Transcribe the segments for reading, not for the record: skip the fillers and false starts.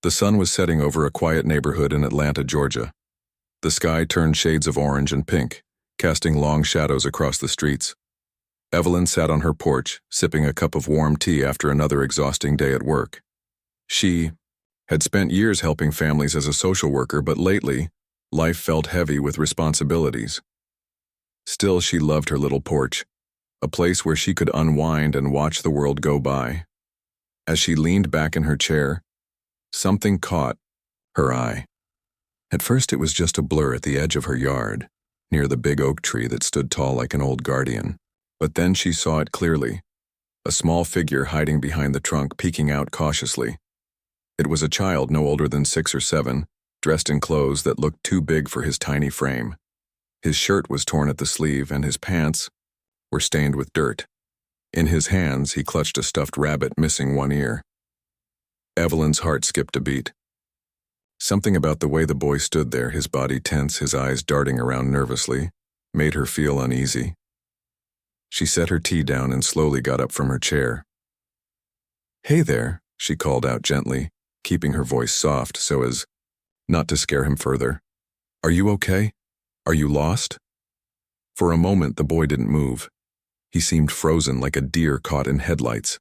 The sun was setting over a quiet neighborhood in Atlanta, Georgia. The sky turned shades of orange and pink, casting long shadows across the streets. Evelyn sat on her porch, sipping a cup of warm tea after another exhausting day at work. She had spent years helping families as a social worker, but lately, life felt heavy with responsibilities. Still, she loved her little porch, a place where she could unwind and watch the world go by. As she leaned back in her chair, something caught her eye. At first it was just a blur at the edge of her yard, near the big oak tree that stood tall like an old guardian. But then she saw it clearly, a small figure hiding behind the trunk, peeking out cautiously. It was a child no older than 6 or 7, dressed in clothes that looked too big for his tiny frame. His shirt was torn at the sleeve and his pants were stained with dirt. In his hands, he clutched a stuffed rabbit missing one ear. Evelyn's heart skipped a beat. Something about the way the boy stood there, his body tense, his eyes darting around nervously, made her feel uneasy. She set her tea down and slowly got up from her chair. "Hey there," she called out gently, keeping her voice soft so as not to scare him further. "Are you okay? Are you lost?" For a moment, the boy didn't move. He seemed frozen like a deer caught in headlights.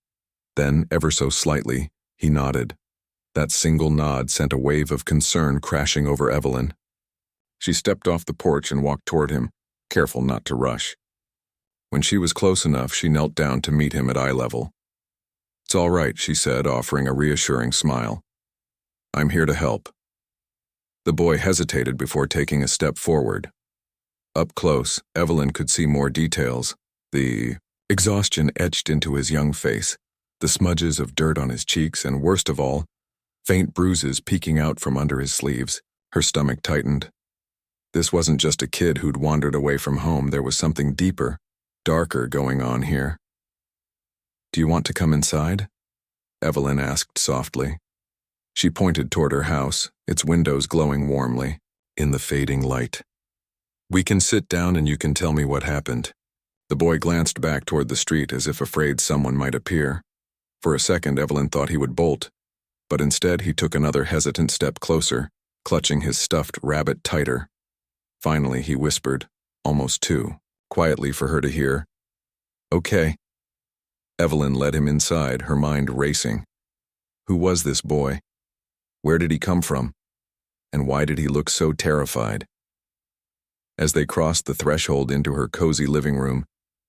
Then, ever so slightly, he nodded. That single nod sent a wave of concern crashing over Evelyn. She stepped off the porch and walked toward him, careful not to rush. When she was close enough, she knelt down to meet him at eye level. "It's all right," she said, offering a reassuring smile. "I'm here to help." The boy hesitated before taking a step forward. Up close, Evelyn could see more details. The exhaustion etched into his young face, the smudges of dirt on his cheeks, and worst of all, faint bruises peeking out from under his sleeves. Her stomach tightened. This wasn't just a kid who'd wandered away from home. There was something deeper, darker going on here. "Do you want to come inside?" Evelyn asked softly. She pointed toward her house, its windows glowing warmly in the fading light. "We can sit down and you can tell me what happened." The boy glanced back toward the street as if afraid someone might appear. For a second, Evelyn thought he would bolt, but instead he took another hesitant step closer, clutching his stuffed rabbit tighter. Finally, he whispered, almost too quietly for her to hear, "Okay." Evelyn led him inside, her mind racing. Who was this boy? Where did he come from? And why did he look so terrified? As they crossed the threshold into her cozy living room,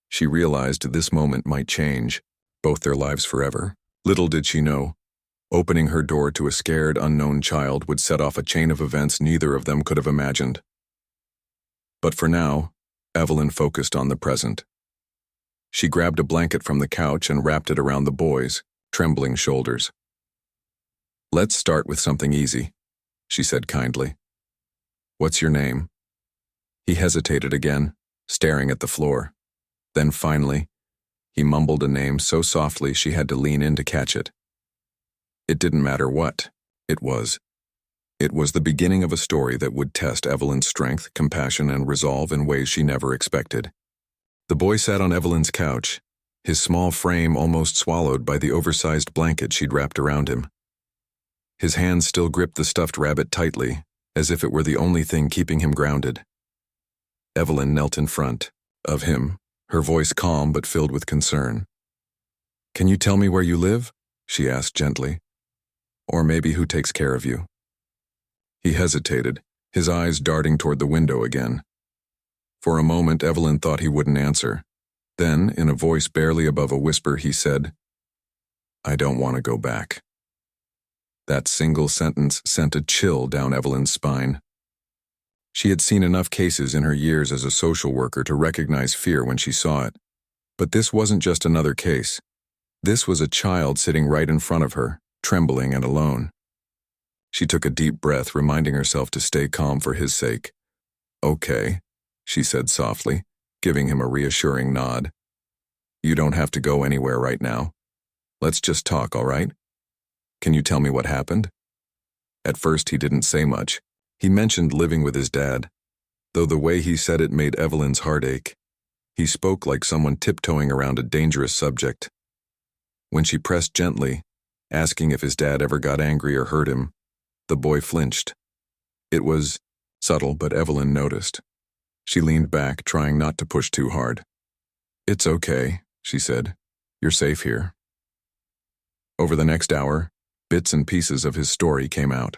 she realized this moment might change both their lives forever. Little did she know, opening her door to a scared, unknown child would set off a chain of events neither of them could have imagined. But for now, Evelyn focused on the present. She grabbed a blanket from the couch and wrapped it around the boy's trembling shoulders. "Let's start with something easy," she said kindly. "What's your name?" He hesitated again, staring at the floor. Then finally, he mumbled a name so softly she had to lean in to catch it. It didn't matter what it was. It was the beginning of a story that would test Evelyn's strength, compassion, and resolve in ways she never expected. The boy sat on Evelyn's couch, his small frame almost swallowed by the oversized blanket she'd wrapped around him. His hands still gripped the stuffed rabbit tightly, as if it were the only thing keeping him grounded. Evelyn knelt in front of him, her voice calm but filled with concern. "Can you tell me where you live?" she asked gently. "Or maybe who takes care of you?" He hesitated, his eyes darting toward the window again. For a moment, Evelyn thought he wouldn't answer. Then, in a voice barely above a whisper, he said, "I don't want to go back." That single sentence sent a chill down Evelyn's spine. She had seen enough cases in her years as a social worker to recognize fear when she saw it. But this wasn't just another case. This was a child sitting right in front of her, trembling and alone. She took a deep breath, reminding herself to stay calm for his sake. "Okay," she said softly, giving him a reassuring nod. "You don't have to go anywhere right now. Let's just talk, all right? Can you tell me what happened?" At first, he didn't say much. He mentioned living with his dad, though the way he said it made Evelyn's heart ache. He spoke like someone tiptoeing around a dangerous subject. When she pressed gently, asking if his dad ever got angry or hurt him, The boy flinched. It was subtle, but Evelyn noticed. She leaned back, trying not to push too hard. "It's okay," she said. "You're safe here." Over the next hour, bits and pieces of his story came out.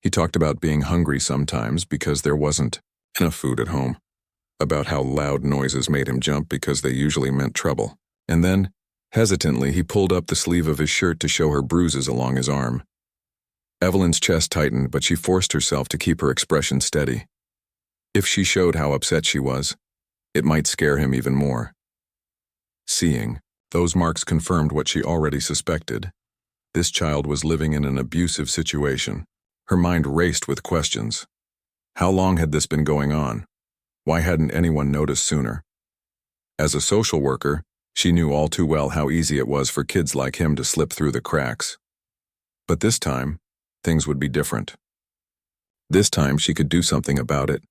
He talked about being hungry sometimes because there wasn't enough food at home, about how loud noises made him jump because they usually meant trouble, and then, hesitantly, he pulled up the sleeve of his shirt to show her bruises along his arm. Evelyn's chest tightened, but she forced herself to keep her expression steady. If she showed how upset she was, it might scare him even more. Seeing, those marks confirmed what she already suspected. This child was living in an abusive situation. Her mind raced with questions. How long had this been going on? Why hadn't anyone noticed sooner? As a social worker, she knew all too well how easy it was for kids like him to slip through the cracks. But this time, things would be different. This time she could do something about it.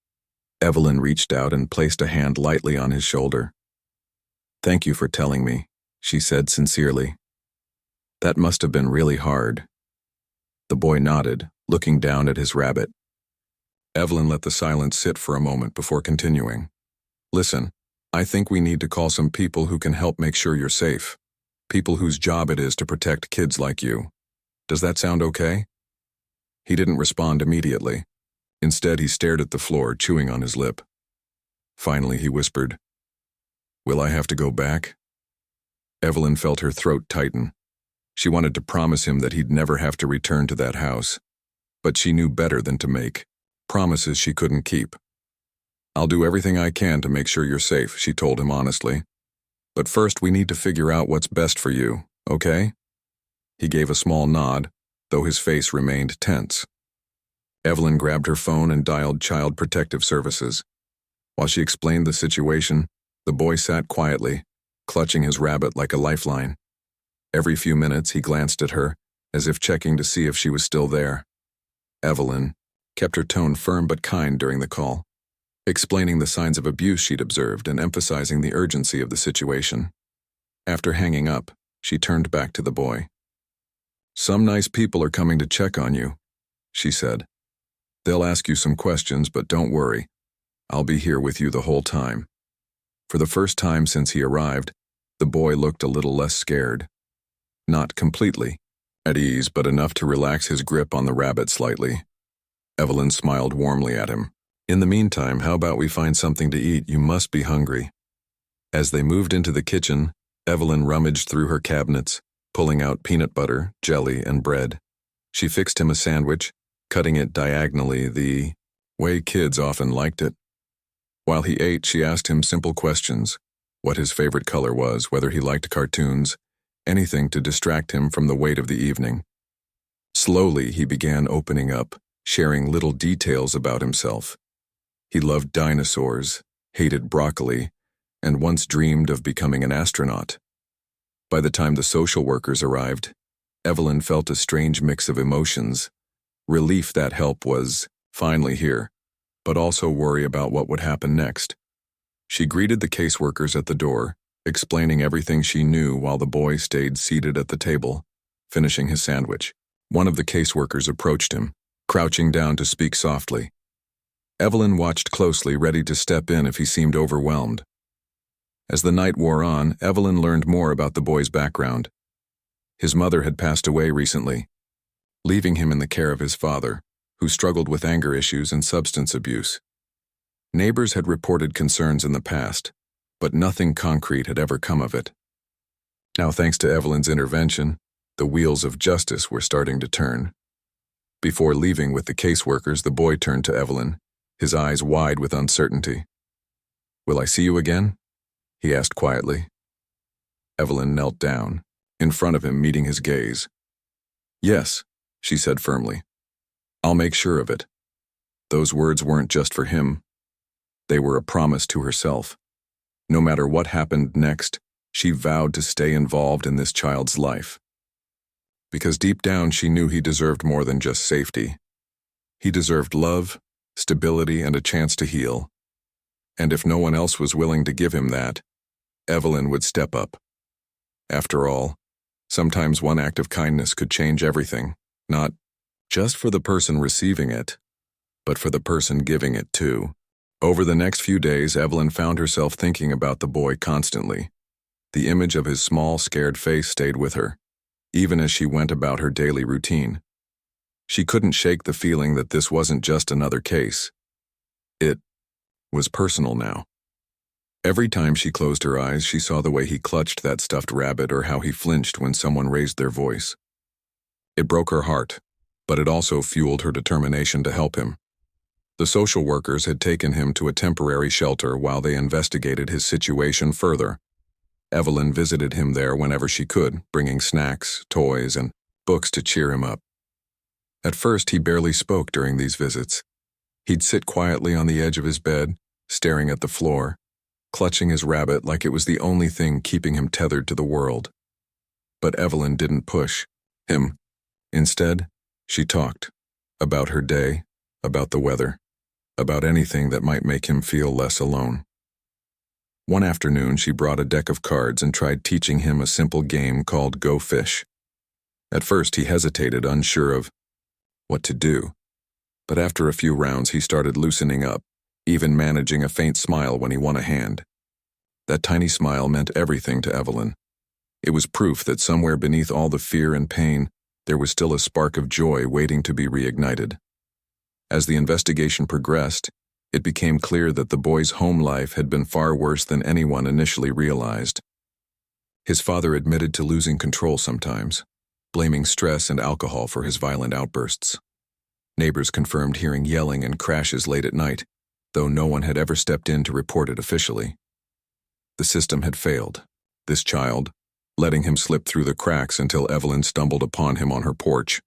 Evelyn reached out and placed a hand lightly on his shoulder. "Thank you for telling me," she said sincerely. "That must have been really hard." The boy nodded, looking down at his rabbit. Evelyn let the silence sit for a moment before continuing. "Listen, I think we need to call some people who can help make sure you're safe. People whose job it is to protect kids like you. Does that sound okay?" He didn't respond immediately. Instead, he stared at the floor, chewing on his lip. Finally, he whispered, "Will I have to go back?" Evelyn felt her throat tighten. She wanted to promise him that he'd never have to return to that house. But she knew better than to make promises she couldn't keep. "I'll do everything I can to make sure you're safe," she told him honestly. "But first, we need to figure out what's best for you, okay?" He gave a small nod, though his face remained tense. Evelyn grabbed her phone and dialed Child Protective Services. While she explained the situation, the boy sat quietly, clutching his rabbit like a lifeline. Every few minutes he glanced at her, as if checking to see if she was still there. Evelyn kept her tone firm but kind during the call, explaining the signs of abuse she'd observed and emphasizing the urgency of the situation. After hanging up, she turned back to the boy. "Some nice people are coming to check on you," she said. "They'll ask you some questions, but don't worry. I'll be here with you the whole time." For the first time since he arrived, the boy looked a little less scared. Not completely at ease, but enough to relax his grip on the rabbit slightly. Evelyn smiled warmly at him. "In the meantime, how about we find something to eat? You must be hungry." As they moved into the kitchen, Evelyn rummaged through her cabinets, pulling out peanut butter, jelly, and bread. She fixed him a sandwich, cutting it diagonally the way kids often liked it. While he ate, she asked him simple questions: what his favorite color was, whether he liked cartoons, anything to distract him from the weight of the evening. Slowly, he began opening up, sharing little details about himself. He loved dinosaurs, hated broccoli, and once dreamed of becoming an astronaut. By the time the social workers arrived, Evelyn felt a strange mix of emotions: relief that help was finally here, but also worry about what would happen next. She greeted the caseworkers at the door, explaining everything she knew while the boy stayed seated at the table, finishing his sandwich. One of the caseworkers approached him, crouching down to speak softly. Evelyn watched closely, ready to step in if he seemed overwhelmed. As the night wore on, Evelyn learned more about the boy's background. His mother had passed away recently, leaving him in the care of his father, who struggled with anger issues and substance abuse. Neighbors had reported concerns in the past, but nothing concrete had ever come of it. Now, thanks to Evelyn's intervention, the wheels of justice were starting to turn. Before leaving with the caseworkers, the boy turned to Evelyn, his eyes wide with uncertainty. "Will I see you again?" he asked quietly. Evelyn knelt down, in front of him, meeting his gaze. "Yes," she said firmly. "I'll make sure of it." Those words weren't just for him. They were a promise to herself. No matter what happened next, she vowed to stay involved in this child's life. Because deep down she knew he deserved more than just safety. He deserved love, stability, and a chance to heal. And if no one else was willing to give him that, Evelyn would step up. After all, sometimes one act of kindness could change everything, not just for the person receiving it, but for the person giving it too. Over the next few days, Evelyn found herself thinking about the boy constantly. The image of his small, scared face stayed with her, even as she went about her daily routine. She couldn't shake the feeling that this wasn't just another case. It was personal now. Every time she closed her eyes, she saw the way he clutched that stuffed rabbit or how he flinched when someone raised their voice. It broke her heart, but it also fueled her determination to help him. The social workers had taken him to a temporary shelter while they investigated his situation further. Evelyn visited him there whenever she could, bringing snacks, toys, and books to cheer him up. At first, he barely spoke during these visits. He'd sit quietly on the edge of his bed, staring at the floor, clutching his rabbit like it was the only thing keeping him tethered to the world. But Evelyn didn't push him. Instead, she talked about her day, about the weather, about anything that might make him feel less alone. One afternoon, she brought a deck of cards and tried teaching him a simple game called Go Fish. At first, he hesitated, unsure of what to do. But after a few rounds, he started loosening up, even managing a faint smile when he won a hand. That tiny smile meant everything to Evelyn. It was proof that somewhere beneath all the fear and pain, there was still a spark of joy waiting to be reignited. As the investigation progressed, it became clear that the boy's home life had been far worse than anyone initially realized. His father admitted to losing control sometimes, blaming stress and alcohol for his violent outbursts. Neighbors confirmed hearing yelling and crashes late at night, though no one had ever stepped in to report it officially. The system had failed. This child, letting him slip through the cracks until Evelyn stumbled upon him on her porch.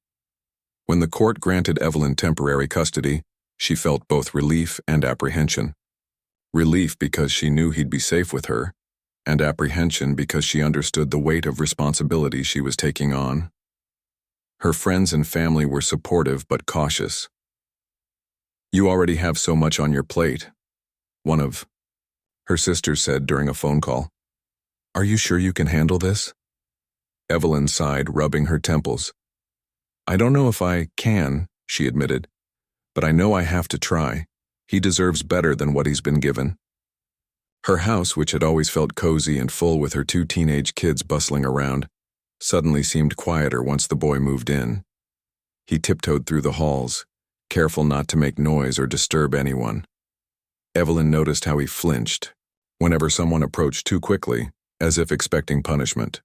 When the court granted Evelyn temporary custody, she felt both relief and apprehension. Relief because she knew he'd be safe with her, and apprehension because she understood the weight of responsibility she was taking on. Her friends and family were supportive but cautious. "You already have so much on your plate," one of her sisters said during a phone call. "Are you sure you can handle this?" Evelyn sighed, rubbing her temples. "I don't know if I can," she admitted, "but I know I have to try. He deserves better than what he's been given." Her house, which had always felt cozy and full with her 2 teenage kids bustling around, suddenly seemed quieter once the boy moved in. He tiptoed through the halls, careful not to make noise or disturb anyone. Evelyn noticed how he flinched whenever someone approached too quickly, as if expecting punishment.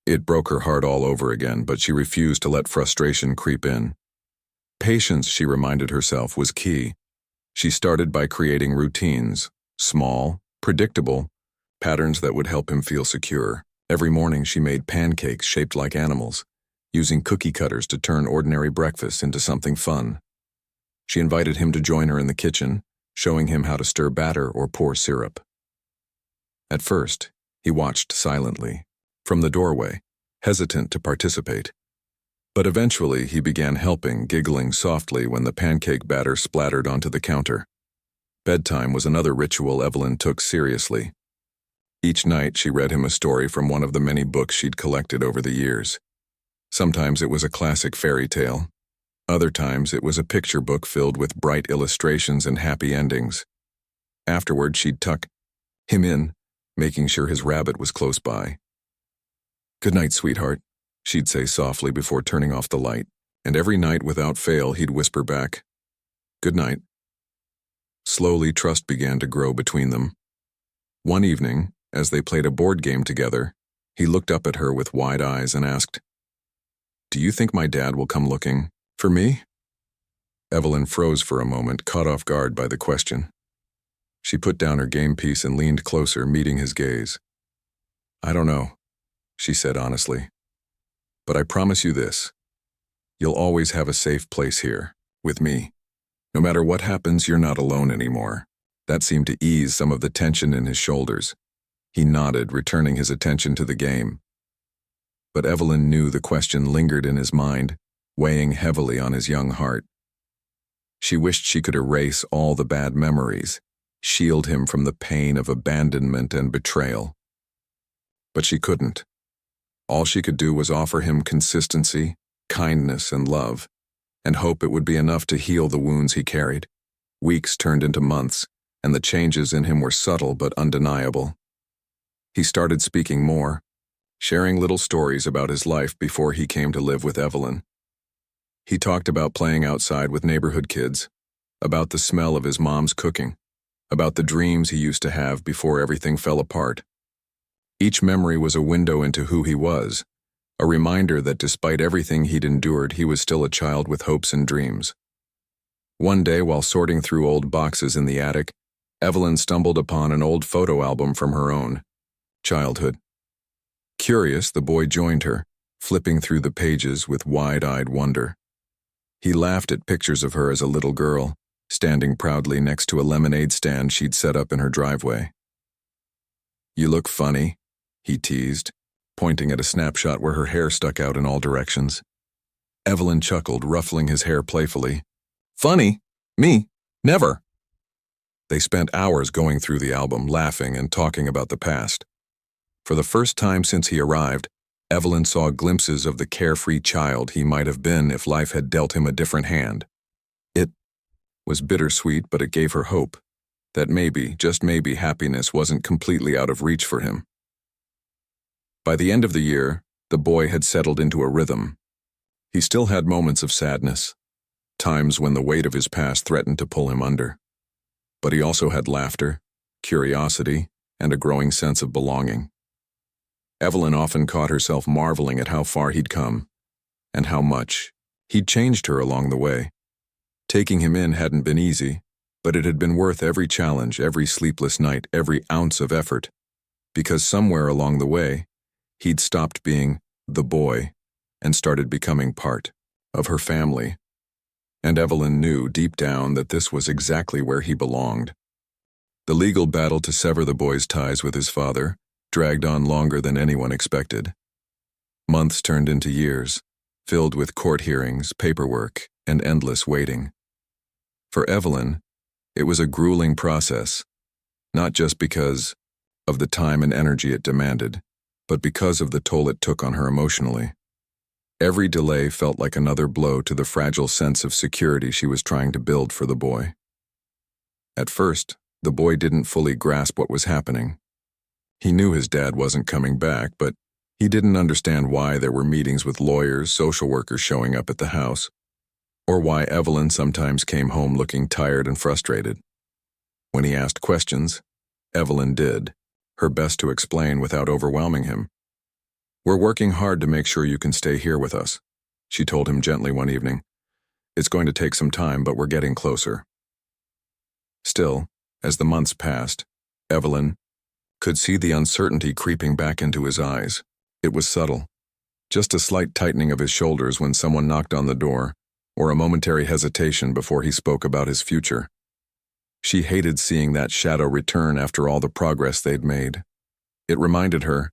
It broke her heart all over again, but she refused to let frustration creep in. Patience, she reminded herself, was key. She started by creating routines, small, predictable, patterns that would help him feel secure. Every morning she made pancakes shaped like animals, using cookie cutters to turn ordinary breakfast into something fun. She invited him to join her in the kitchen, showing him how to stir batter or pour syrup. At first, he watched silently, from the doorway, hesitant to participate. But eventually he began helping, giggling softly when the pancake batter splattered onto the counter. Bedtime was another ritual Evelyn took seriously. Each night she read him a story from one of the many books she'd collected over the years. Sometimes it was a classic fairy tale. Other times it was a picture book filled with bright illustrations and happy endings. Afterward, she'd tuck him in, making sure his rabbit was close by. "Good night, sweetheart," she'd say softly before turning off the light, and every night without fail he'd whisper back, "Good night." Slowly, trust began to grow between them. One evening, as they played a board game together, he looked up at her with wide eyes and asked, "Do you think my dad will come looking for me?" Evelyn froze for a moment, caught off guard by the question. She put down her game piece and leaned closer, meeting his gaze. "I don't know," she said honestly. "But I promise you this. You'll always have a safe place here, with me. No matter what happens, you're not alone anymore." That seemed to ease some of the tension in his shoulders. He nodded, returning his attention to the game. But Evelyn knew the question lingered in his mind, weighing heavily on his young heart. She wished she could erase all the bad memories, shield him from the pain of abandonment and betrayal. But she couldn't. All she could do was offer him consistency, kindness, and love, and hope it would be enough to heal the wounds he carried. Weeks turned into months, and the changes in him were subtle but undeniable. He started speaking more, sharing little stories about his life before he came to live with Evelyn. He talked about playing outside with neighborhood kids, about the smell of his mom's cooking, about the dreams he used to have before everything fell apart. Each memory was a window into who he was, a reminder that despite everything he'd endured, he was still a child with hopes and dreams. One day, while sorting through old boxes in the attic, Evelyn stumbled upon an old photo album from her own childhood. Curious, the boy joined her, flipping through the pages with wide-eyed wonder. He laughed at pictures of her as a little girl, standing proudly next to a lemonade stand she'd set up in her driveway. "You look funny," he teased, pointing at a snapshot where her hair stuck out in all directions. Evelyn chuckled, ruffling his hair playfully. "Funny? Me? Never." They spent hours going through the album, laughing and talking about the past. For the first time since he arrived, Evelyn saw glimpses of the carefree child he might have been if life had dealt him a different hand. It was bittersweet, but it gave her hope that maybe, just maybe, happiness wasn't completely out of reach for him. By the end of the year, the boy had settled into a rhythm. He still had moments of sadness, times when the weight of his past threatened to pull him under. But he also had laughter, curiosity, and a growing sense of belonging. Evelyn often caught herself marveling at how far he'd come, and how much he'd changed her along the way. Taking him in hadn't been easy, but it had been worth every challenge, every sleepless night, every ounce of effort, because somewhere along the way, he'd stopped being the boy and started becoming part of her family. And Evelyn knew deep down that this was exactly where he belonged. The legal battle to sever the boy's ties with his father dragged on longer than anyone expected. Months turned into years, filled with court hearings, paperwork, and endless waiting. For Evelyn, it was a grueling process, not just because of the time and energy it demanded, but because of the toll it took on her emotionally. Every delay felt like another blow to the fragile sense of security she was trying to build for the boy. At first, the boy didn't fully grasp what was happening. He knew his dad wasn't coming back, but he didn't understand why there were meetings with lawyers, social workers showing up at the house, or why Evelyn sometimes came home looking tired and frustrated. When he asked questions, Evelyn did her best to explain without overwhelming him. "We're working hard to make sure you can stay here with us," she told him gently one evening. "It's going to take some time, but we're getting closer." Still, as the months passed, Evelyn could see the uncertainty creeping back into his eyes. It was subtle, just a slight tightening of his shoulders when someone knocked on the door, or a momentary hesitation before he spoke about his future. She hated seeing that shadow return after all the progress they'd made. It reminded her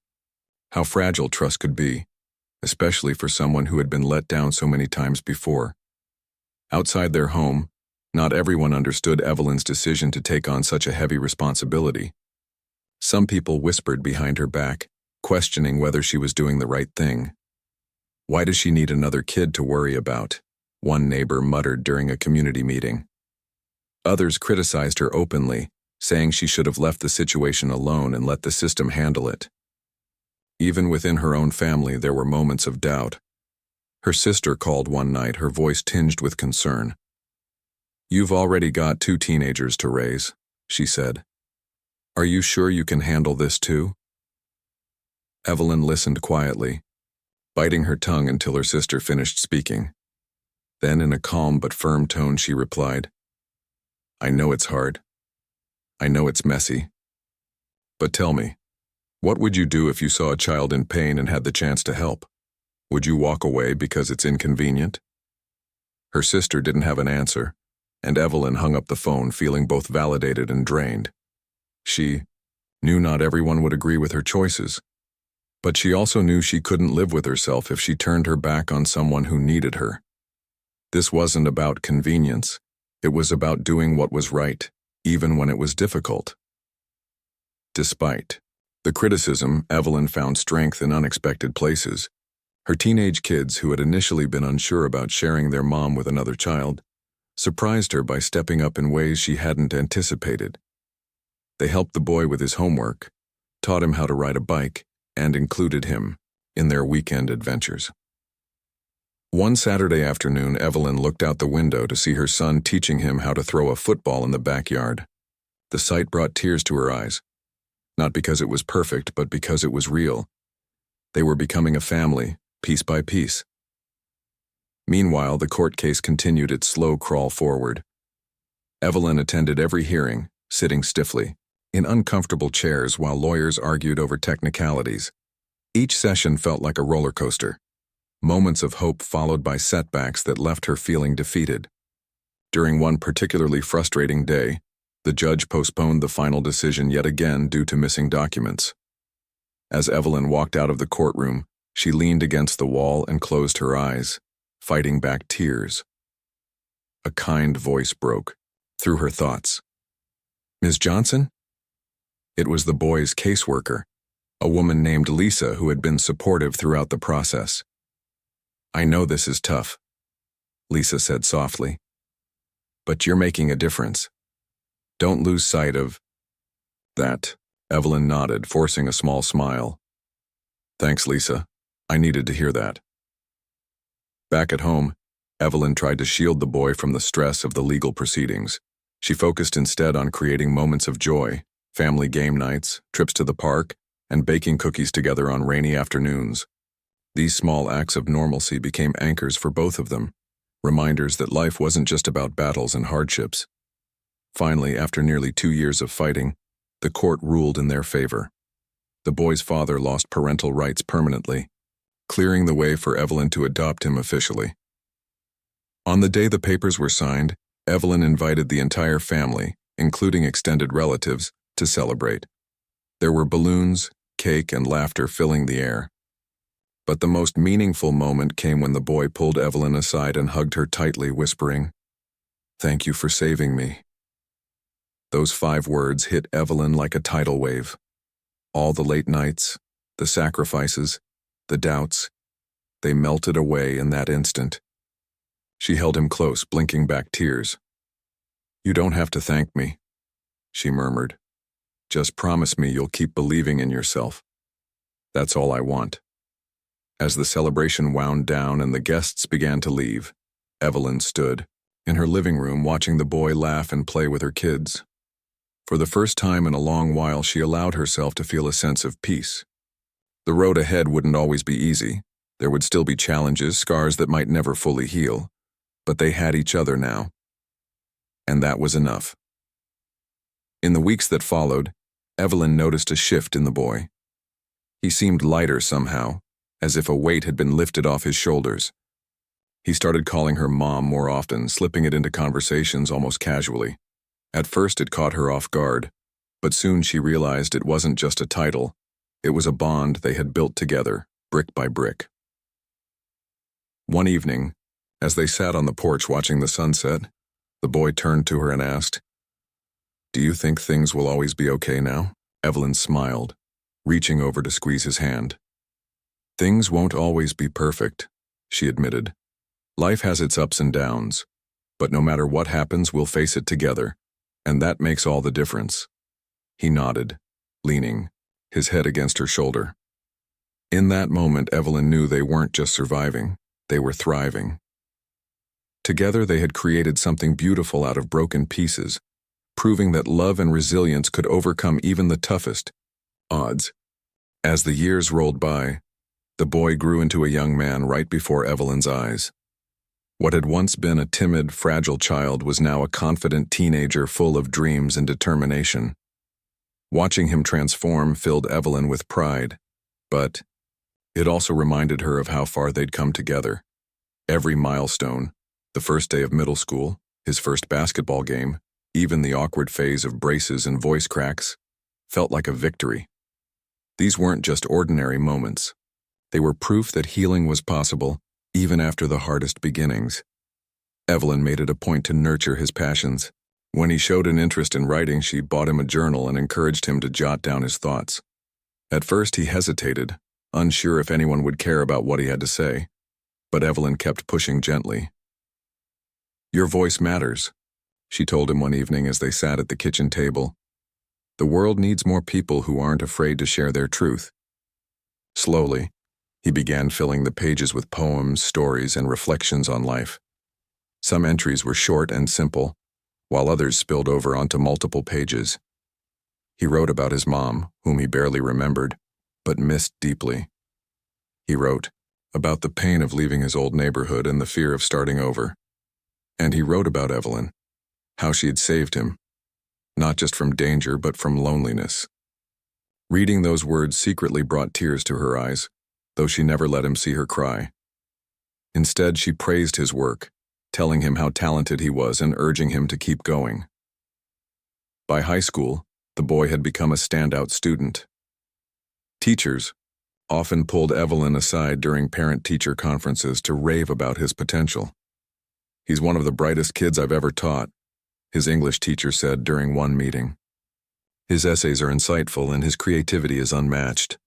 how fragile trust could be, especially for someone who had been let down so many times before. Outside their home, not everyone understood Evelyn's decision to take on such a heavy responsibility. Some people whispered behind her back, questioning whether she was doing the right thing. "Why does she need another kid to worry about?" one neighbor muttered during a community meeting. Others criticized her openly, saying she should have left the situation alone and let the system handle it. Even within her own family, there were moments of doubt. Her sister called one night, her voice tinged with concern. "You've already got 2 teenagers to raise," she said. "Are you sure you can handle this too?" Evelyn listened quietly, biting her tongue until her sister finished speaking. Then, in a calm but firm tone, she replied, "I know it's hard. I know it's messy. But tell me, what would you do if you saw a child in pain and had the chance to help? Would you walk away because it's inconvenient?" Her sister didn't have an answer, and Evelyn hung up the phone feeling both validated and drained. She knew not everyone would agree with her choices, but she also knew she couldn't live with herself if she turned her back on someone who needed her. This wasn't about convenience. It was about doing what was right, even when it was difficult. Despite the criticism, Evelyn found strength in unexpected places. Her teenage kids, who had initially been unsure about sharing their mom with another child, surprised her by stepping up in ways she hadn't anticipated. They helped the boy with his homework, taught him how to ride a bike, and included him in their weekend adventures. One Saturday afternoon, Evelyn looked out the window to see her son teaching him how to throw a football in the backyard. The sight brought tears to her eyes, not because it was perfect, but because it was real. They were becoming a family, piece by piece. Meanwhile, the court case continued its slow crawl forward. Evelyn attended every hearing, sitting stiffly, in uncomfortable chairs while lawyers argued over technicalities. Each session felt like a roller coaster. Moments of hope followed by setbacks that left her feeling defeated. During one particularly frustrating day, the judge postponed the final decision yet again due to missing documents. As Evelyn walked out of the courtroom, she leaned against the wall and closed her eyes, fighting back tears. A kind voice broke through her thoughts. "Ms. Johnson?" It was the boy's caseworker, a woman named Lisa who had been supportive throughout the process. "I know this is tough," Lisa said softly, "but you're making a difference. Don't lose sight of that." Evelyn nodded, forcing a small smile. "Thanks, Lisa. I needed to hear that." Back at home, Evelyn tried to shield the boy from the stress of the legal proceedings. She focused instead on creating moments of joy, family game nights, trips to the park, and baking cookies together on rainy afternoons. These small acts of normalcy became anchors for both of them, reminders that life wasn't just about battles and hardships. Finally, after nearly 2 years of fighting, the court ruled in their favor. The boy's father lost parental rights permanently, clearing the way for Evelyn to adopt him officially. On the day the papers were signed, Evelyn invited the entire family, including extended relatives, to celebrate. There were balloons, cake, and laughter filling the air. But the most meaningful moment came when the boy pulled Evelyn aside and hugged her tightly, whispering, "Thank you for saving me." Those 5 words hit Evelyn like a tidal wave. All the late nights, the sacrifices, the doubts, they melted away in that instant. She held him close, blinking back tears. "You don't have to thank me," she murmured. "Just promise me you'll keep believing in yourself. That's all I want." As the celebration wound down and the guests began to leave, Evelyn stood in her living room watching the boy laugh and play with her kids. For the first time in a long while, she allowed herself to feel a sense of peace. The road ahead wouldn't always be easy. There would still be challenges, scars that might never fully heal. But they had each other now. And that was enough. In the weeks that followed, Evelyn noticed a shift in the boy. He seemed lighter somehow, as if a weight had been lifted off his shoulders. He started calling her mom more often, slipping it into conversations almost casually. At first it caught her off guard, but soon she realized it wasn't just a title. It was a bond they had built together, brick by brick. One evening, as they sat on the porch watching the sunset, the boy turned to her and asked, "Do you think things will always be okay now?" Evelyn smiled, reaching over to squeeze his hand. "Things won't always be perfect," she admitted. "Life has its ups and downs, but no matter what happens, we'll face it together, and that makes all the difference." He nodded, leaning, his head against her shoulder. In that moment, Evelyn knew they weren't just surviving, they were thriving. Together they had created something beautiful out of broken pieces, proving that love and resilience could overcome even the toughest odds. As the years rolled by, the boy grew into a young man right before Evelyn's eyes. What had once been a timid, fragile child was now a confident teenager full of dreams and determination. Watching him transform filled Evelyn with pride, but it also reminded her of how far they'd come together. Every milestone, the first day of middle school, his first basketball game, even the awkward phase of braces and voice cracks, felt like a victory. These weren't just ordinary moments. They were proof that healing was possible, even after the hardest beginnings. Evelyn made it a point to nurture his passions. When he showed an interest in writing, she bought him a journal and encouraged him to jot down his thoughts. At first he hesitated, unsure if anyone would care about what he had to say, but Evelyn kept pushing gently. "Your voice matters," she told him one evening as they sat at the kitchen table. "The world needs more people who aren't afraid to share their truth." Slowly, he began filling the pages with poems, stories, and reflections on life. Some entries were short and simple, while others spilled over onto multiple pages. He wrote about his mom, whom he barely remembered, but missed deeply. He wrote about the pain of leaving his old neighborhood and the fear of starting over. And he wrote about Evelyn, how she had saved him, not just from danger but from loneliness. Reading those words secretly brought tears to her eyes, though she never let him see her cry. Instead, she praised his work, telling him how talented he was and urging him to keep going. By high school, the boy had become a standout student. Teachers often pulled Evelyn aside during parent-teacher conferences to rave about his potential. "He's one of the brightest kids I've ever taught," his English teacher said during one meeting. "His essays are insightful and his creativity is unmatched."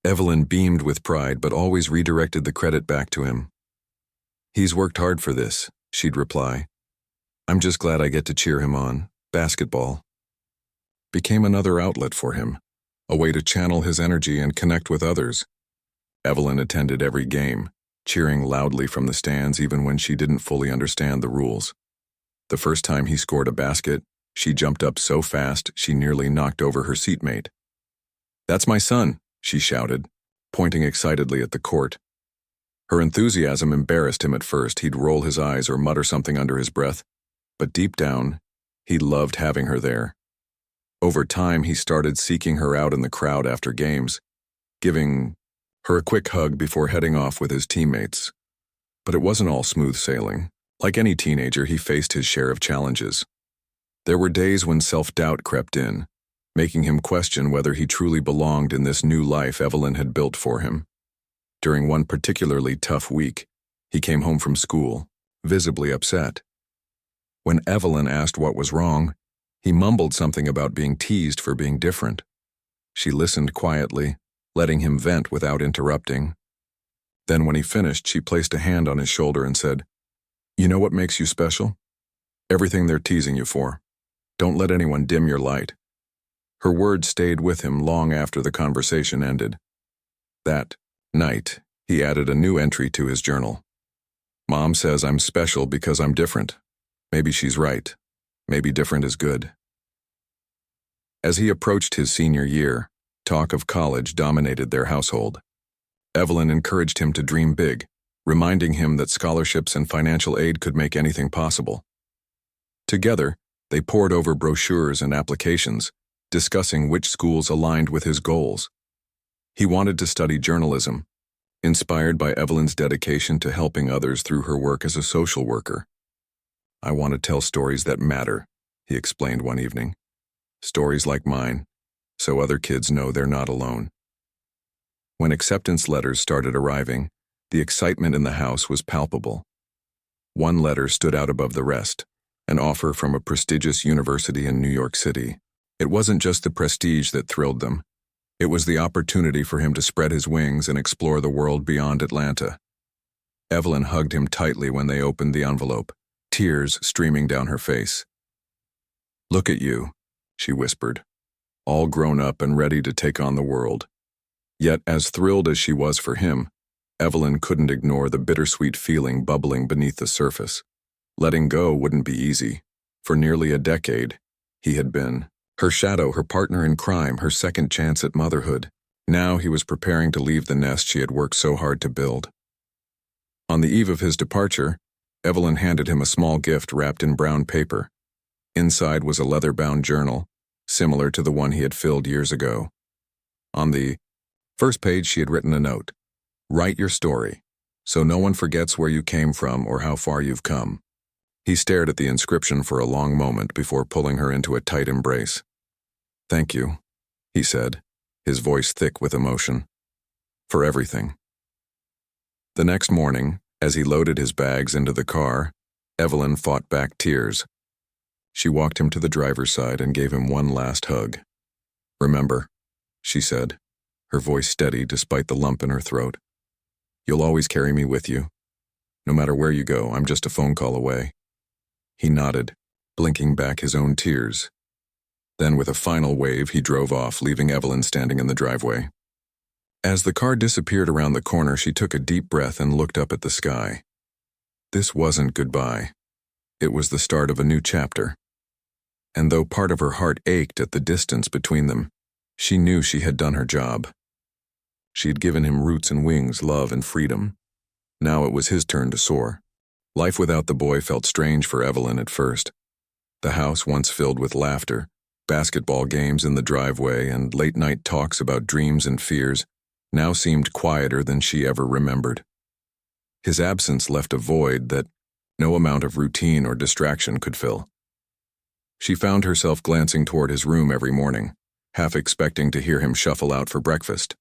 Evelyn beamed with pride but always redirected the credit back to him. "He's worked hard for this," she'd reply. "I'm just glad I get to cheer him on." Basketball became another outlet for him, a way to channel his energy and connect with others. Evelyn attended every game, cheering loudly from the stands even when she didn't fully understand the rules. The first time he scored a basket, she jumped up so fast she nearly knocked over her seatmate. "That's my son," she shouted, pointing excitedly at the court. Her enthusiasm embarrassed him at first. He'd roll his eyes or mutter something under his breath, but deep down, he loved having her there. Over time, he started seeking her out in the crowd after games, giving her a quick hug before heading off with his teammates. But it wasn't all smooth sailing. Like any teenager, he faced his share of challenges. There were days when self-doubt crept in, making him question whether he truly belonged in this new life Evelyn had built for him. During one particularly tough week, he came home from school, visibly upset. When Evelyn asked what was wrong, he mumbled something about being teased for being different. She listened quietly, letting him vent without interrupting. Then when he finished, she placed a hand on his shoulder and said, "You know what makes you special? Everything they're teasing you for. Don't let anyone dim your light." Her words stayed with him long after the conversation ended. That night, he added a new entry to his journal. "Mom says I'm special because I'm different. Maybe she's right. Maybe different is good." As he approached his senior year, talk of college dominated their household. Evelyn encouraged him to dream big, reminding him that scholarships and financial aid could make anything possible. Together, they pored over brochures and applications, discussing which schools aligned with his goals. He wanted to study journalism, inspired by Evelyn's dedication to helping others through her work as a social worker. "I want to tell stories that matter," he explained one evening. "Stories like mine, so other kids know they're not alone." When acceptance letters started arriving, the excitement in the house was palpable. One letter stood out above the rest, an offer from a prestigious university in New York City. It wasn't just the prestige that thrilled them. It was the opportunity for him to spread his wings and explore the world beyond Atlanta. Evelyn hugged him tightly when they opened the envelope, tears streaming down her face. "Look at you," she whispered, "all grown up and ready to take on the world." Yet, as thrilled as she was for him, Evelyn couldn't ignore the bittersweet feeling bubbling beneath the surface. Letting go wouldn't be easy. For nearly a decade, he had been her shadow, her partner in crime, her second chance at motherhood. Now he was preparing to leave the nest she had worked so hard to build. On the eve of his departure, Evelyn handed him a small gift wrapped in brown paper. Inside was a leather-bound journal, similar to the one he had filled years ago. On the first page, she had written a note. "Write your story, so no one forgets where you came from or how far you've come." He stared at the inscription for a long moment before pulling her into a tight embrace. "Thank you," he said, his voice thick with emotion. "For everything." The next morning, as he loaded his bags into the car, Evelyn fought back tears. She walked him to the driver's side and gave him one last hug. "Remember," she said, her voice steady despite the lump in her throat. "You'll always carry me with you. No matter where you go, I'm just a phone call away." He nodded, blinking back his own tears. Then with a final wave, he drove off, leaving Evelyn standing in the driveway. As the car disappeared around the corner, she took a deep breath and looked up at the sky. This wasn't goodbye. It was the start of a new chapter. And though part of her heart ached at the distance between them, she knew she had done her job. She had given him roots and wings, love and freedom. Now it was his turn to soar. Life without the boy felt strange for Evelyn at first. The house, once filled with laughter, basketball games in the driveway, and late-night talks about dreams and fears, now seemed quieter than she ever remembered. His absence left a void that no amount of routine or distraction could fill. She found herself glancing toward his room every morning, half expecting to hear him shuffle out for breakfast.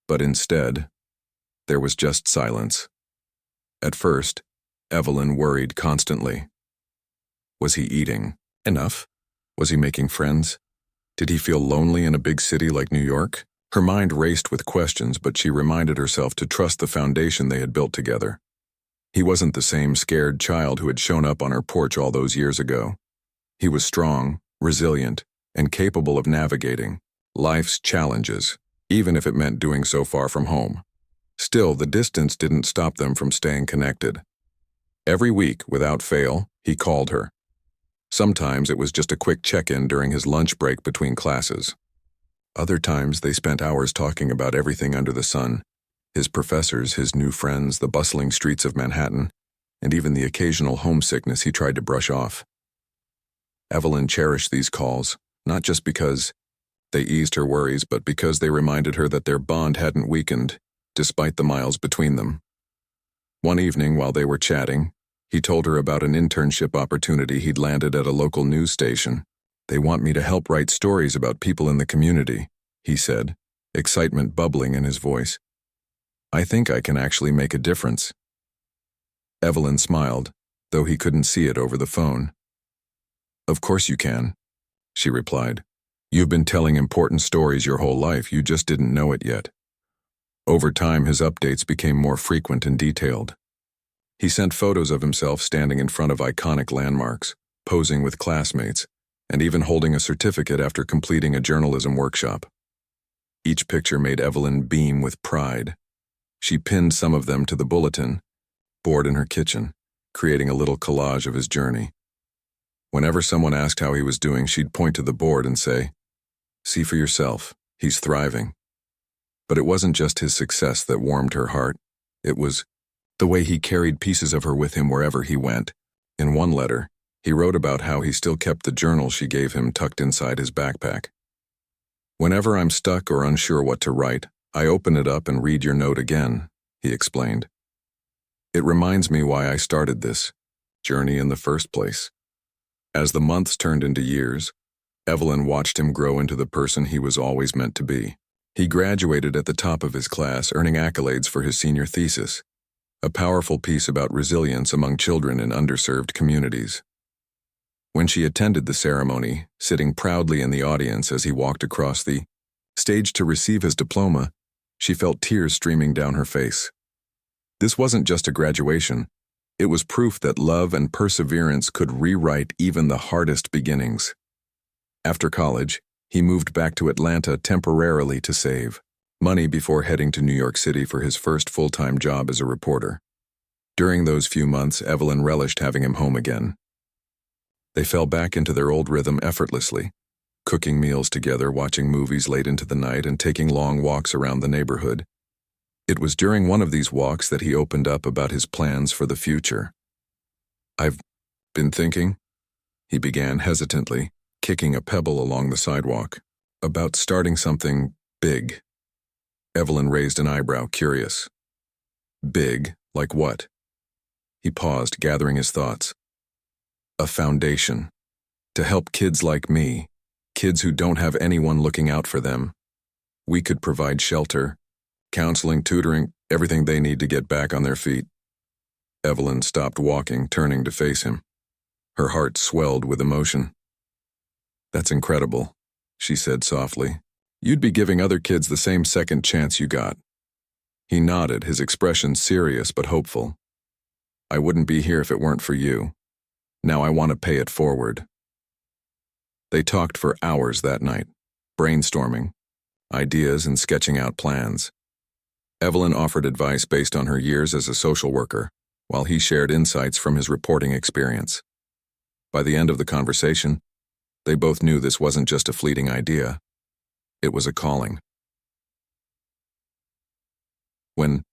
But instead, there was just silence. At first, Evelyn worried constantly. Was he eating enough? Was he making friends? Did he feel lonely in a big city like New York? Her mind raced with questions, but she reminded herself to trust the foundation they had built together. He wasn't the same scared child who had shown up on her porch all those years ago. He was strong, resilient, and capable of navigating life's challenges, even if it meant doing so far from home. Still, the distance didn't stop them from staying connected. Every week, without fail, he called her. Sometimes it was just a quick check-in during his lunch break between classes. Other times they spent hours talking about everything under the sun, his professors, his new friends, the bustling streets of Manhattan, and even the occasional homesickness he tried to brush off. Evelyn cherished these calls, not just because they eased her worries, but because they reminded her that their bond hadn't weakened, despite the miles between them. One evening, while they were chatting, he told her about an internship opportunity he'd landed at a local news station. "They want me to help write stories about people in the community," he said, excitement bubbling in his voice. "I think I can actually make a difference." Evelyn smiled, though he couldn't see it over the phone. "Of course you can," she replied. "You've been telling important stories your whole life, you just didn't know it yet." Over time, his updates became more frequent and detailed. He sent photos of himself standing in front of iconic landmarks, posing with classmates, and even holding a certificate after completing a journalism workshop. Each picture made Evelyn beam with pride. She pinned some of them to the bulletin board in her kitchen, creating a little collage of his journey. Whenever someone asked how he was doing, she'd point to the board and say, "See for yourself, he's thriving." But it wasn't just his success that warmed her heart. It was the way he carried pieces of her with him wherever he went. In one letter, he wrote about how he still kept the journal she gave him tucked inside his backpack. "Whenever I'm stuck or unsure what to write, I open it up and read your note again," he explained. "It reminds me why I started this journey in the first place." As the months turned into years, Evelyn watched him grow into the person he was always meant to be. He graduated at the top of his class, earning accolades for his senior thesis, a powerful piece about resilience among children in underserved communities. When she attended the ceremony, sitting proudly in the audience as he walked across the stage to receive his diploma, she felt tears streaming down her face. This wasn't just a graduation. It was proof that love and perseverance could rewrite even the hardest beginnings. After college, he moved back to Atlanta temporarily to save money before heading to New York City for his first full-time job as a reporter. During those few months, Evelyn relished having him home again. They fell back into their old rhythm effortlessly, cooking meals together, watching movies late into the night, and taking long walks around the neighborhood. It was during one of these walks that he opened up about his plans for the future. "I've been thinking," he began hesitantly, kicking a pebble along the sidewalk, "about starting something big." Evelyn raised an eyebrow, curious. "Big? Like what?" He paused, gathering his thoughts. "A foundation. To help kids like me, kids who don't have anyone looking out for them. We could provide shelter, counseling, tutoring, everything they need to get back on their feet." Evelyn stopped walking, turning to face him. Her heart swelled with emotion. "That's incredible," she said softly. You'd be giving other kids the same second chance you got. He nodded, his expression serious but hopeful. I wouldn't be here if it weren't for you. Now I want to pay it forward. They talked for hours that night, brainstorming, ideas and sketching out plans. Evelyn offered advice based on her years as a social worker, while he shared insights from his reporting experience. By the end of the conversation, they both knew this wasn't just a fleeting idea. It was a calling. When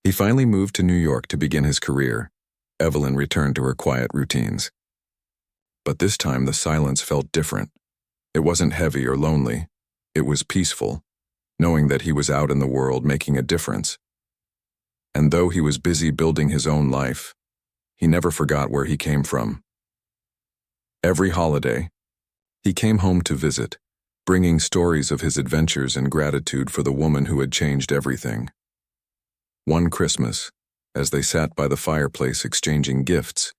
he finally moved to New York to begin his career, Evelyn returned to her quiet routines. But this time the silence felt different. It wasn't heavy or lonely. It was peaceful, knowing that he was out in the world making a difference. And though he was busy building his own life, he never forgot where he came from. Every holiday, he came home to visit, bringing stories of his adventures and gratitude for the woman who had changed everything. One Christmas, as they sat by the fireplace exchanging gifts,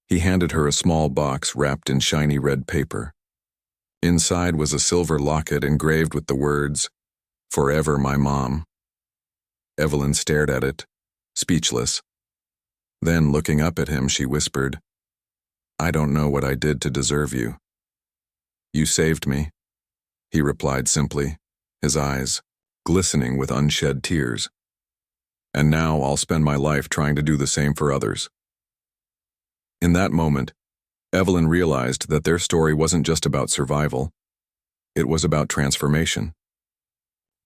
he handed her a small box wrapped in shiny red paper. Inside was a silver locket engraved with the words, "Forever, my mom." Evelyn stared at it, speechless. Then, looking up at him, she whispered, "I don't know what I did to deserve you." "You saved me," he replied simply, his eyes glistening with unshed tears. "And now I'll spend my life trying to do the same for others." In that moment, Evelyn realized that their story wasn't just about survival. It was about transformation.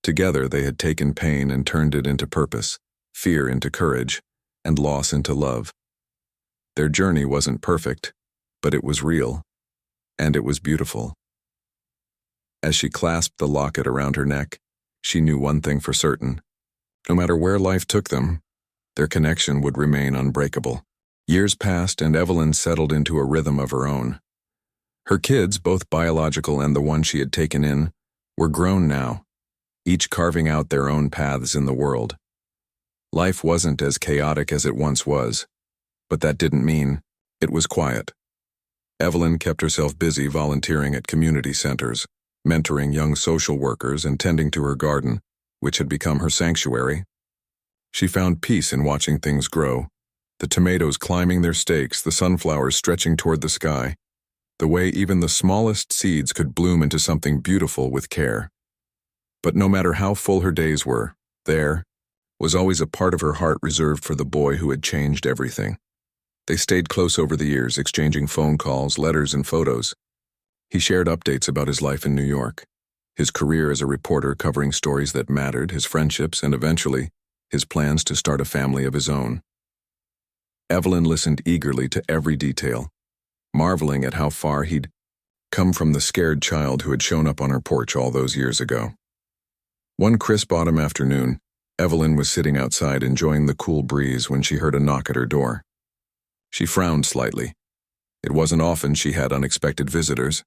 Together they had taken pain and turned it into purpose, fear into courage, and loss into love. Their journey wasn't perfect, but it was real, and it was beautiful. As she clasped the locket around her neck, she knew one thing for certain. No matter where life took them, their connection would remain unbreakable. Years passed and Evelyn settled into a rhythm of her own. Her kids, both biological and the one she had taken in, were grown now, each carving out their own paths in the world. Life wasn't as chaotic as it once was, but that didn't mean it was quiet. Evelyn kept herself busy volunteering at community centers, mentoring young social workers and tending to her garden, which had become her sanctuary. She found peace in watching things grow, the tomatoes climbing their stakes, the sunflowers stretching toward the sky, the way even the smallest seeds could bloom into something beautiful with care. But no matter how full her days were, there was always a part of her heart reserved for the boy who had changed everything. They stayed close over the years, exchanging phone calls, letters, and photos. He shared updates about his life in New York, his career as a reporter covering stories that mattered, his friendships, and eventually, his plans to start a family of his own. Evelyn listened eagerly to every detail, marveling at how far he'd come from the scared child who had shown up on her porch all those years ago. One crisp autumn afternoon, Evelyn was sitting outside enjoying the cool breeze when she heard a knock at her door. She frowned slightly. It wasn't often she had unexpected visitors.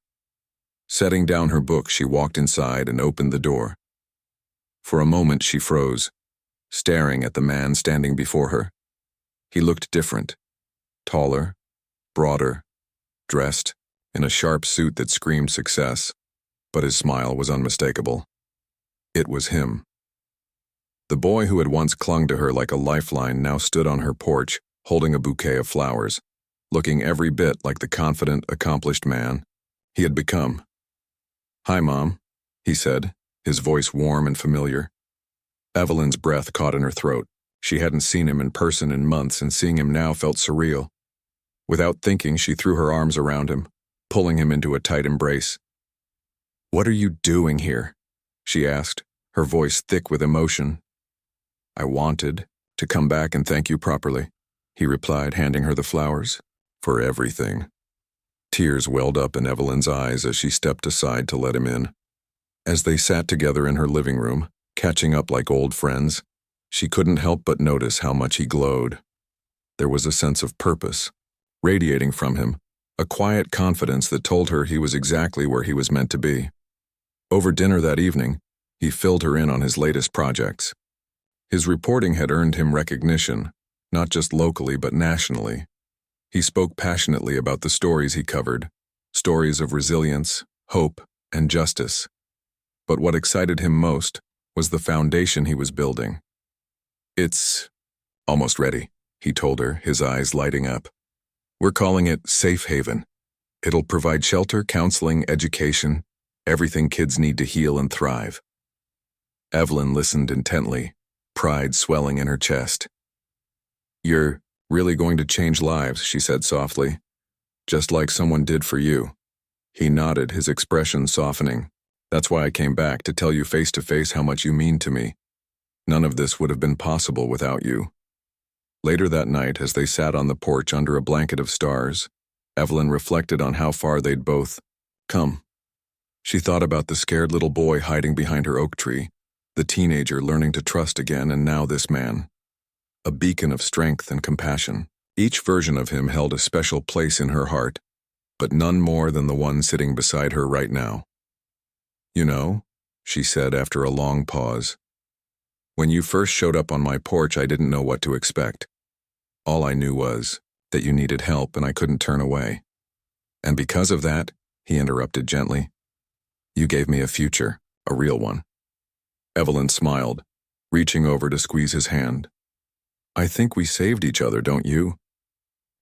Setting down her book, she walked inside and opened the door. For a moment she froze, staring at the man standing before her. He looked different, taller, broader, dressed in a sharp suit that screamed success, but his smile was unmistakable. It was him. The boy who had once clung to her like a lifeline now stood on her porch, holding a bouquet of flowers, looking every bit like the confident, accomplished man he had become. "Hi, Mom," he said, his voice warm and familiar. Evelyn's breath caught in her throat. She hadn't seen him in person in months, and seeing him now felt surreal. Without thinking, she threw her arms around him, pulling him into a tight embrace. "What are you doing here?" she asked, her voice thick with emotion. "I wanted to come back and thank you properly," he replied, handing her the flowers. "For everything." Tears welled up in Evelyn's eyes as she stepped aside to let him in. As they sat together in her living room, catching up like old friends, she couldn't help but notice how much he glowed. There was a sense of purpose, radiating from him, a quiet confidence that told her he was exactly where he was meant to be. Over dinner that evening, he filled her in on his latest projects. His reporting had earned him recognition, not just locally but nationally. He spoke passionately about the stories he covered, stories of resilience, hope, and justice. But what excited him most was the foundation he was building. "It's almost ready," he told her, his eyes lighting up. "We're calling it Safe Haven. It'll provide shelter, counseling, education, everything kids need to heal and thrive." Evelyn listened intently, pride swelling in her chest. "You're really going to change lives," she said softly, "just like someone did for you." He nodded, his expression softening. "That's why I came back, to tell you face to face how much you mean to me. None of this would have been possible without you." Later that night, as they sat on the porch under a blanket of stars, Evelyn reflected on how far they'd both come. She thought about the scared little boy hiding behind her oak tree, the teenager learning to trust again, and now this man. A beacon of strength and compassion. Each version of him held a special place in her heart, but none more than the one sitting beside her right now. "You know," she said after a long pause, "when you first showed up on my porch, I didn't know what to expect. All I knew was that you needed help and I couldn't turn away. And because of that," he interrupted gently, "you gave me a future, a real one." Evelyn smiled, reaching over to squeeze his hand. "I think we saved each other, don't you?"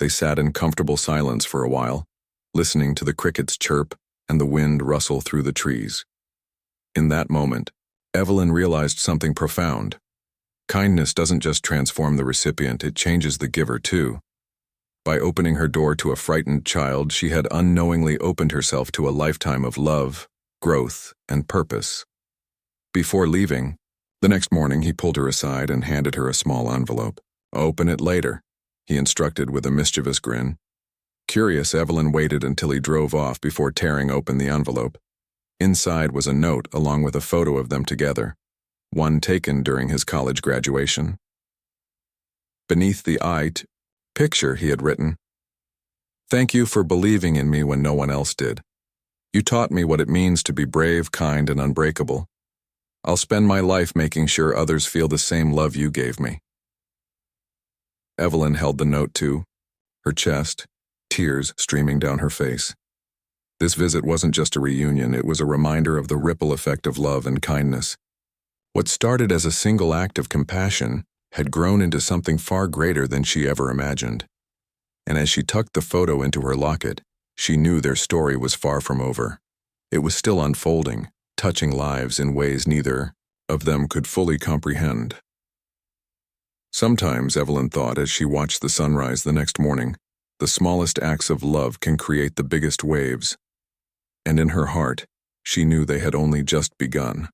They sat in comfortable silence for a while, listening to the crickets chirp and the wind rustle through the trees. In that moment, Evelyn realized something profound. Kindness doesn't just transform the recipient, it changes the giver too. By opening her door to a frightened child, she had unknowingly opened herself to a lifetime of love, growth, and purpose. Before leaving, the next morning he pulled her aside and handed her a small envelope. "Open it later," he instructed with a mischievous grin. Curious, Evelyn waited until he drove off before tearing open the envelope. Inside was a note along with a photo of them together, one taken during his college graduation. Beneath the picture he had written, "Thank you for believing in me when no one else did. You taught me what it means to be brave, kind, and unbreakable. I'll spend my life making sure others feel the same love you gave me." Evelyn held the note to her chest, tears streaming down her face. This visit wasn't just a reunion, it was a reminder of the ripple effect of love and kindness. What started as a single act of compassion had grown into something far greater than she ever imagined. And as she tucked the photo into her locket, she knew their story was far from over. It was still unfolding, touching lives in ways neither of them could fully comprehend. Sometimes, Evelyn thought as she watched the sunrise the next morning, the smallest acts of love can create the biggest waves. And in her heart, she knew they had only just begun.